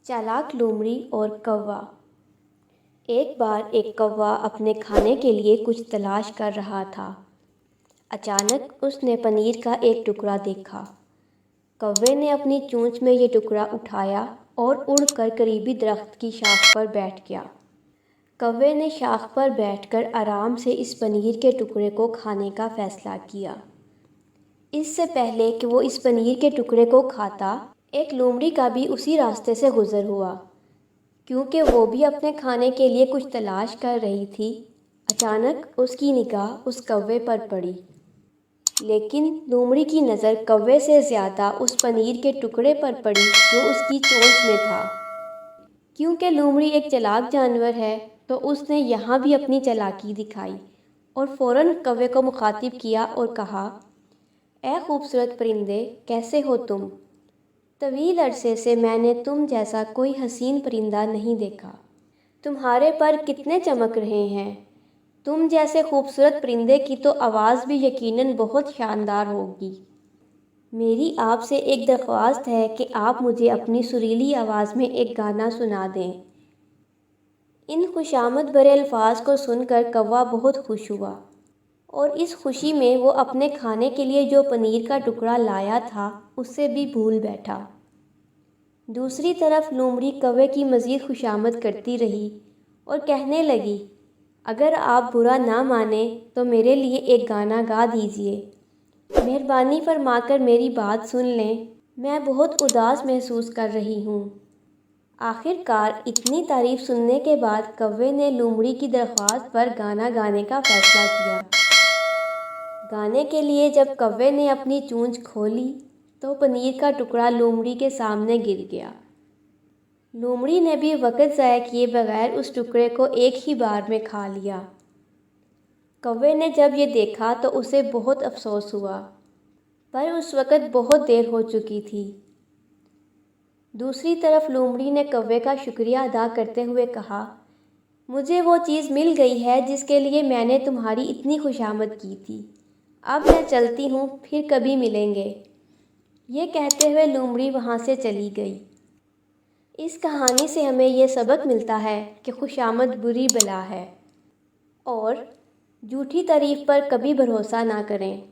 चालाक लोमड़ी और कौवा। एक बार एक कौवा अपने खाने के लिए कुछ तलाश कर रहा था। अचानक उसने पनीर का एक टुकड़ा देखा। कौवे ने अपनी चोंच में ये टुकड़ा उठाया और उड़कर करीबी दरख्त की शाख पर बैठ गया। कौवे ने शाख पर बैठकर आराम से इस पनीर के टुकड़े को खाने का फैसला किया। इससे पहले कि वो इस पनीर के टुकड़े को खाता, एक लोमड़ी का भी उसी रास्ते से गुजर हुआ। क्योंकि वो भी अपने खाने के लिए कुछ तलाश कर रही थी, अचानक उसकी निगाह उस कौवे पर पड़ी। लेकिन लोमड़ी की नज़र कौवे से ज़्यादा उस पनीर के टुकड़े पर पड़ी जो उसकी चोंच में था। क्योंकि लोमड़ी एक चालाक जानवर है, तो उसने यहाँ भी अपनी चालाकी दिखाई और फ़ौरन कौवे को मुखातिब किया और कहा, ऐ खूबसूरत परिंदे, कैसे हो तुम? तवील अरसे से मैंने तुम जैसा कोई हसीन परिंदा नहीं देखा। तुम्हारे पर कितने चमक रहे हैं। तुम जैसे खूबसूरत परिंदे की तो आवाज़ भी यकीनन बहुत शानदार होगी। मेरी आपसे एक दरख्वास्त है कि आप मुझे अपनी सुरीली आवाज़ में एक गाना सुना दें। इन खुशामद भरे अल्फाज को सुनकर कौवा बहुत खुश हुआ और इस खुशी में वो अपने खाने के लिए जो पनीर का टुकड़ा लाया था उससे भी भूल बैठा। दूसरी तरफ लोमड़ी कौवे की मज़ीद खुशामद करती रही और कहने लगी, अगर आप बुरा ना माने तो मेरे लिए एक गाना गा दीजिए। मेहरबानी फरमाकर मेरी बात सुन लें, मैं बहुत उदास महसूस कर रही हूँ। आखिरकार इतनी तारीफ़ सुनने के बाद कौवे ने लोमड़ी की दरख्वास्त पर गाना गाने का फ़ैसला किया। गाने के लिए जब कौवे ने अपनी चोंच खोली तो पनीर का टुकड़ा लोमड़ी के सामने गिर गया। लोमड़ी ने भी वक़्त ज़ाया किए बगैर उस टुकड़े को एक ही बार में खा लिया। कौवे ने जब ये देखा तो उसे बहुत अफसोस हुआ, पर उस वक़्त बहुत देर हो चुकी थी। दूसरी तरफ लोमड़ी ने कौवे का शुक्रिया अदा करते हुए कहा, मुझे वो चीज़ मिल गई है जिसके लिए मैंने तुम्हारी इतनी खुशामद की थी। अब मैं चलती हूँ, फिर कभी मिलेंगे। ये कहते हुए लोमड़ी वहाँ से चली गई। इस कहानी से हमें ये सबक मिलता है कि खुशामद बुरी बला है और झूठी तारीफ़ पर कभी भरोसा ना करें।